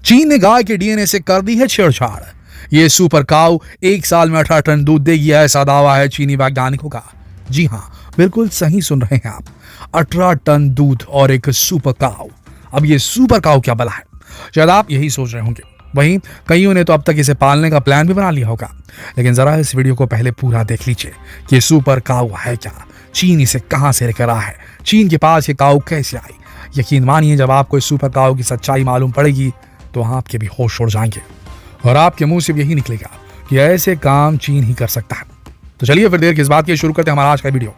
चीन ने गाय के डीएनए से कर दी है छेड़छाड़। ये सुपर काऊ 1 साल में 18 टन दूध देगी, ऐसा दावा है चीनी वैज्ञानिकों का। जी हाँ, बिल्कुल सही सुन रहे हैं आप, 18 टन दूध और एक सुपर काऊ। अब ये सुपर काऊ क्या भला है, शायद आप यही सोच रहे होंगे। वहीं कईयों ने तो अब तक इसे पालने का प्लान भी बना लिया होगा। लेकिन जरा इस वीडियो को पहले पूरा देख लीजिए कि सुपर काऊ है क्या, चीन इसे कहां से लेकर आया है, चीन के पास ये काऊ कैसे आई। यकीन मानिए, जब आपको इस सुपर काऊ की सच्चाई मालूम पड़ेगी तो आपके भी होश उड़ जाएंगे और आपके मुंह से भी यही निकलेगा कि ऐसे काम चीन ही कर सकता है। तो चलिए फिर देर किस बात की, शुरू करते हैं हमारा आज का वीडियो।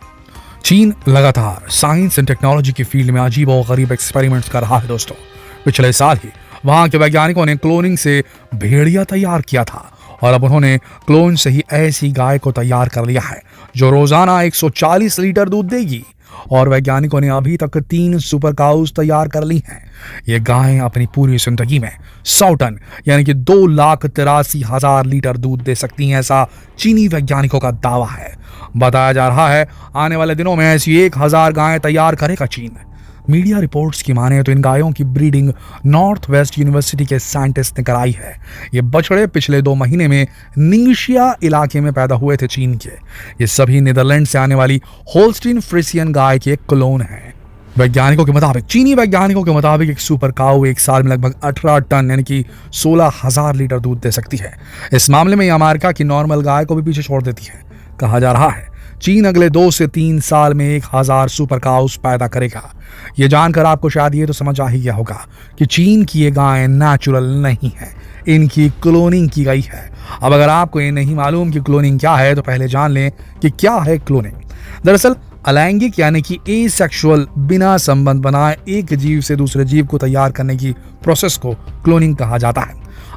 चीन लगातार साइंस एंड टेक्नोलॉजी की फील्ड में अजीब और गरीब एक्सपेरिमेंट्स कर रहा है दोस्तों। पिछले साल ही वहां के वैज्ञानिकों ने क्लोनिंग से भेड़िया तैयार किया था और अब उन्होंने क्लोन से ही ऐसी गाय को तैयार कर लिया है जो रोजाना 140 लीटर दूध देगी। और वैज्ञानिकों ने अभी तक 3 सुपर काउस तैयार कर ली हैं। ये गायें अपनी पूरी जिंदगी में 100 टन यानी कि 2,83,000 लीटर दूध दे सकती हैं, ऐसा चीनी वैज्ञानिकों का दावा है। बताया जा रहा है आने वाले दिनों में ऐसी 1,000 गायें तैयार करेगा चीन। मीडिया रिपोर्ट्स की माने तो इन गायों की ब्रीडिंग नॉर्थ वेस्ट यूनिवर्सिटी के साइंटिस्ट ने कराई है। ये बछड़े पिछले 2 महीने में निंगशिया इलाके में पैदा हुए थे चीन के। ये सभी नीदरलैंड से आने वाली होल्स्टीन फ्रिसियन गाय के क्लोन हैं। चीनी वैज्ञानिकों के मुताबिक एक सुपर काऊ 1 साल में लगभग 18 टन यानी कि 16,000 लीटर दूध दे सकती है। इस मामले में ये अमेरिका की नॉर्मल गाय को भी पीछे छोड़ देती है। कहा जा रहा है चीन अगले 2 से 3 साल में 1,000 सुपर काउस पैदा करेगा। ये जानकर आपको शायद ये तो समझ आ ही गया होगा कि चीन की ये गायें नेचुरल नहीं है, इनकी क्लोनिंग की गई है। अब अगर आपको ये नहीं मालूम कि क्लोनिंग क्या है तो पहले जान लें कि क्या है क्लोनिंग। दरअसल अलैंगिक यानी कि एसेक्सुअल, बिना संबंध बनाए एक जीव से दूसरे जीव को तैयार करने की प्रोसेस को क्लोनिंग कहा जाता है।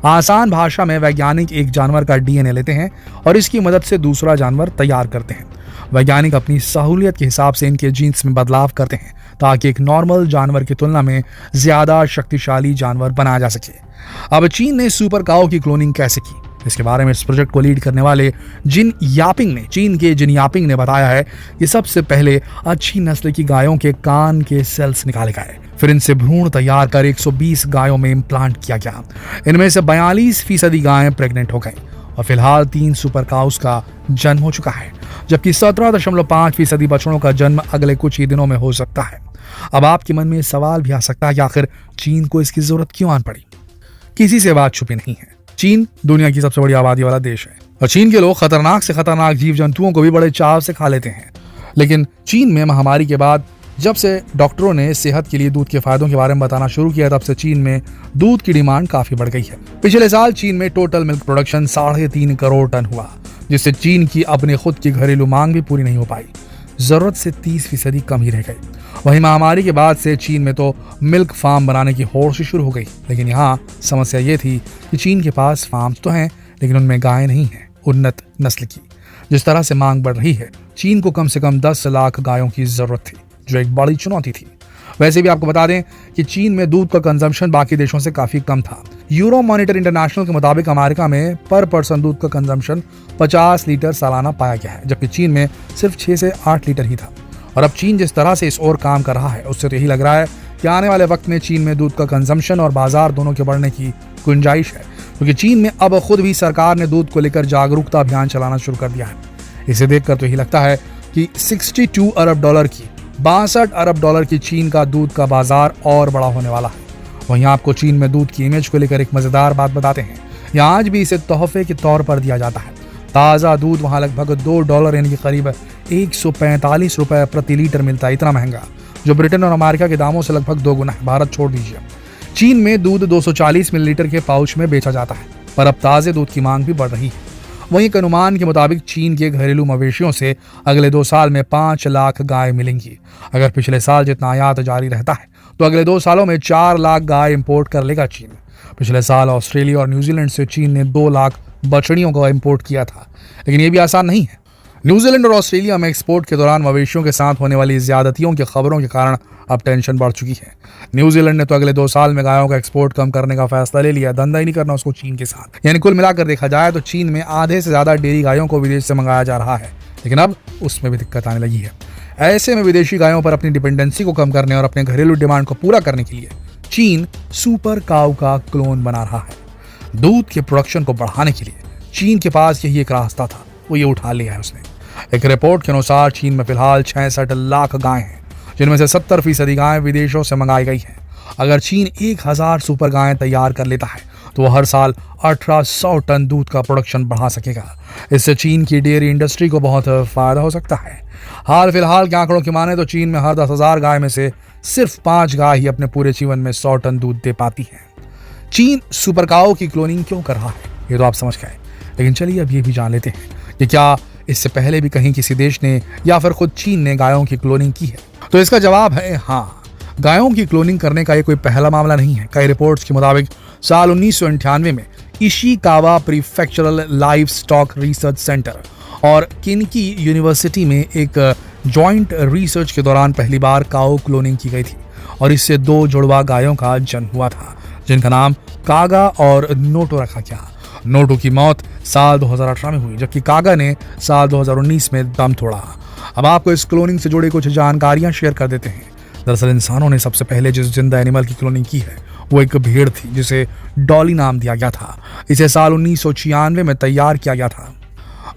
आसान भाषा में वैज्ञानिक एक जानवर का डीएनए लेते हैं और इसकी मदद से दूसरा जानवर तैयार करते हैं। वैज्ञानिक अपनी सहूलियत के हिसाब से इनके जीन्स में बदलाव करते हैं ताकि एक नॉर्मल जानवर की तुलना में ज्यादा शक्तिशाली जानवर बनाया जा सके। अब चीन ने सुपर काऊ की क्लोनिंग कैसे की, इसके बारे में इस प्रोजेक्ट को लीड करने वाले चीन के जिन यापिंग ने बताया है कि सबसे पहले अच्छी नस्ल की गायों के कान के सेल्स निकाले गए, फिर इनसे भ्रूण तैयार कर 120 गायों में इम्प्लांट किया गया। इनमें से 42% गायें प्रेग्नेंट हो गई और फिलहाल 3 सुपर काउस का जन्म हो चुका है, जबकि 17.5% बछड़ों का जन्म अगले कुछ ही दिनों में हो सकता है। अब आपके मन में सवाल भी आ सकता है कि आखिर चीन को इसकी जरूरत क्यों आन पड़ी। किसी से बात छुपी नहीं है, चीन दुनिया की सबसे बड़ी आबादी वाला देश है और चीन के लोग खतरनाक से खतरनाक जीव जंतुओं को भी बड़े चाव से खा लेते हैं। लेकिन चीन में महामारी के बाद जब से डॉक्टरों ने सेहत के लिए दूध के फायदों के बारे में बताना शुरू किया, तब से चीन में दूध की डिमांड काफी बढ़ गई है। पिछले साल चीन में total milk production 3.5 crore ton हुआ, जिससे चीन की अपने खुद की घरेलू मांग भी पूरी नहीं हो पाई। जरूरत से 30% कम ही रह गई। वहीं महामारी के बाद से चीन में तो मिल्क फार्म बनाने की होड़ से शुरू हो गई। लेकिन यहाँ समस्या ये थी कि चीन के पास फार्म तो हैं, लेकिन उनमें गायें नहीं है उन्नत नस्ल की। जिस तरह से मांग बढ़ रही है, चीन को कम से कम 10 लाख गायों की जरूरत थी, जो एक बड़ी चुनौती थी। वैसे भी आपको बता दें कि चीन में दूध का कंजम्पशन बाकी देशों से काफी कम था। यूरो मॉनिटर इंटरनेशनल के मुताबिक अमेरिका में पर पर्सन दूध का कंजम्पशन 50 लीटर सालाना पाया गया है, जबकि चीन में सिर्फ 6 से 8 लीटर ही था। और अब चीन जिस तरह से इस ओर काम कर रहा है, उससे तो यही लग रहा है कि आने वाले वक्त में चीन में दूध का कंजम्पशन और बाजार दोनों के बढ़ने की गुंजाइश है, क्योंकि चीन में अब खुद भी सरकार ने दूध को लेकर जागरूकता अभियान चलाना शुरू कर दिया है। इसे देखकर तो यही लगता है कि 62 अरब डॉलर की 62 अरब डॉलर की चीन का दूध का बाजार और बड़ा होने वाला है। वहीं आपको चीन में दूध की इमेज को लेकर एक मजेदार बात बताते हैं। यहाँ आज भी इसे तोहफे के तौर पर दिया जाता है। ताज़ा दूध वहाँ लगभग $2 यानी कि करीब 145 रुपए प्रति लीटर मिलता है। इतना महंगा, जो ब्रिटेन और अमेरिका के दामों से लगभग 2 गुना है। भारत छोड़ दीजिए। चीन में दूध 240 मिलीलीटर के पाउच में बेचा जाता है, पर अब ताज़े दूध की मांग भी बढ़ रही है। वहीं एक अनुमान के मुताबिक चीन के घरेलू मवेशियों से अगले 2 साल में 5 लाख गाय मिलेंगी। अगर पिछले साल जितना आयात जारी रहता है तो अगले 2 सालों में 4 लाख गाय इंपोर्ट कर लेगा चीन। पिछले साल ऑस्ट्रेलिया और न्यूजीलैंड से चीन ने 2 लाख बछड़ियों को इंपोर्ट किया था। लेकिन ये भी आसान नहीं है। न्यूजीलैंड और ऑस्ट्रेलिया में एक्सपोर्ट के दौरान मवेशियों के साथ होने वाली ज्यादतियों की खबरों के कारण अब टेंशन बढ़ चुकी है। न्यूजीलैंड ने तो अगले 2 साल में गायों का एक्सपोर्ट कम करने का फैसला ले लिया, धंधा ही नहीं करना उसको चीन के साथ। यानी कुल मिलाकर देखा जाए तो चीन में आधे से ज्यादा डेयरी गायों को विदेश से मंगाया जा रहा है, लेकिन अब उसमें भी दिक्कत आने लगी है। ऐसे में विदेशी गायों पर अपनी डिपेंडेंसी को कम करने और अपने घरेलू डिमांड को पूरा करने के लिए चीन सुपर काऊ का क्लोन बना रहा है। दूध के प्रोडक्शन को बढ़ाने के लिए चीन के पास यही एक रास्ता था, वो ये उठा लिया है उसने। एक रिपोर्ट के अनुसार चीन में फिलहाल 66 लाख गायें हैं, जिनमें से 70% गायें विदेशों से मंगाई गई हैं। अगर चीन 1000 सुपर गायें तैयार कर लेता है तो वह हर साल 1800 टन दूध का प्रोडक्शन बढ़ा सकेगा। इससे चीन की डेयरी इंडस्ट्री को बहुत फायदा हो सकता है। हाल फिलहाल के आंकड़ों की माने तो चीन में हर 10,000 गाय में से सिर्फ 5 गाय ही अपने पूरे जीवन में 100 टन दूध दे पाती है। चीन सुपर काऊ की क्लोनिंग क्यों कर रहा है ये तो आप समझ गए, लेकिन चलिए अब ये भी जान लेते हैं कि क्या इससे पहले भी कहीं किसी देश ने या फिर खुद चीन ने गायों की क्लोनिंग की है। तो इसका जवाब है हाँ, गायों की क्लोनिंग करने का ये कोई पहला मामला नहीं है। कई रिपोर्ट्स के मुताबिक साल 1998 में Ishikawa prefectural livestock research centre और किनकी यूनिवर्सिटी में एक जॉइंट रिसर्च के दौरान पहली बार काऊ क्लोनिंग की गई थी और इससे 2 जुड़वा गायों का जन्म हुआ था, जिनका नाम कागा और नोटो रखा गया। नोटो की मौत साल 2018 में हुई, जबकि कागा ने साल 2019 में दम तोड़ा। अब आपको इस क्लोनिंग से जुड़ी कुछ जानकारियां शेयर कर देते हैं। दरअसल इंसानों ने सबसे पहले जिस जिंदा एनिमल की क्लोनिंग की है वो एक भेड़ थी, जिसे डॉली नाम दिया गया था। इसे साल 1996 में तैयार किया गया था।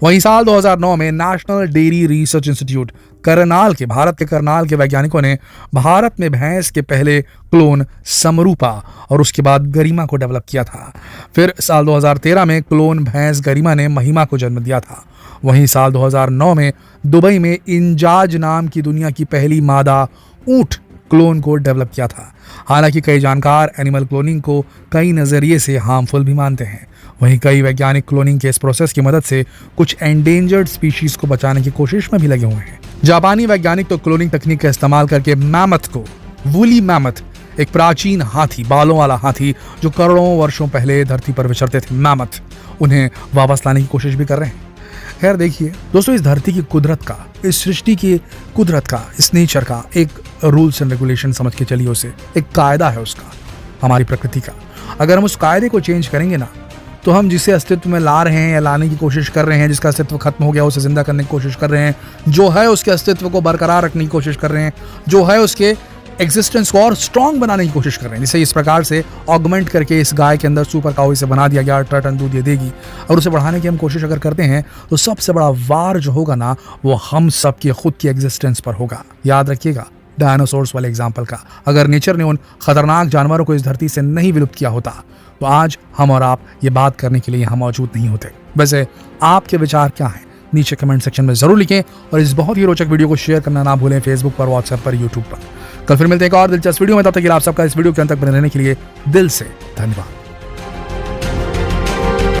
वहीं साल 2009 में national dairy research institute Bharat के करनाल के वैज्ञानिकों ने भारत में भैंस के पहले क्लोन समरूपा और उसके बाद गरिमा को डेवलप किया था। फिर साल 2013 में क्लोन भैंस गरिमा ने महिमा को जन्म दिया था। वहीं साल 2009 में दुबई में इंजाज नाम की दुनिया की पहली मादा ऊंट क्लोन को डेवलप किया था। हालांकि कई जानकार एनिमल क्लोनिंग को कई नजरिए से हार्मफुल भी मानते हैं। वहीं कई वैज्ञानिक क्लोनिंग के इस प्रोसेस की मदद से कुछ एंडेंजर्ड स्पीशीज को बचाने की कोशिश में भी लगे हुए हैं। जापानी वैज्ञानिक तो क्लोनिंग तकनीक का इस्तेमाल करके मैमथ को, वूली मैमथ, एक प्राचीन हाथी, बालों वाला हाथी जो करोड़ों वर्षों पहले धरती पर विचरते थे, मैमथ, उन्हें वापस लाने की कोशिश भी कर रहे हैं। खैर देखिए दोस्तों, इस धरती की कुदरत का, इस सृष्टि की कुदरत का, इस नेचर का एक रूल्स एंड रेगुलेशन समझ के चलिए, उसे एक कायदा है उसका, हमारी प्रकृति का। अगर हम उस कायदे को चेंज करेंगे ना, तो हम जिसे अस्तित्व में ला रहे हैं या लाने की कोशिश कर रहे हैं, जिसका अस्तित्व खत्म हो गया उसे जिंदा करने की कोशिश कर रहे हैं, जो है उसके अस्तित्व को बरकरार रखने की कोशिश कर रहे हैं, जो है उसके एग्जिस्टेंस को और स्ट्रॉन्ग बनाने की कोशिश कर रहे हैं। जिसे इस प्रकार से ऑगमेंट करके इस गाय के अंदर सुपर काऊ इसे बना दिया गया, 18 टन दूध ये देगी, और उसे बढ़ाने की हम कोशिश अगर करते हैं तो सबसे बड़ा वार जो होगा ना, वो हम सब की खुद की एग्जिस्टेंस पर होगा। याद रखिएगा डायनासोर्स वाले एग्जाम्पल का। अगर नेचर ने उन खतरनाक जानवरों को इस धरती से नहीं विलुप्त किया होता तो आज हम और आप ये बात करने के लिए यहाँ मौजूद नहीं होते। वैसे आपके विचार क्या हैं, नीचे कमेंट सेक्शन में जरूर लिखें और इस बहुत ही रोचक वीडियो को शेयर करना ना भूलें, फेसबुक पर, व्हाट्सएप पर, यूट्यूब पर। कल फिर मिलते हैं एक और दिलचस्प वीडियो में। तब तक आप सबका इस वीडियो के अंत तक बने रहने के लिए दिल से धन्यवाद।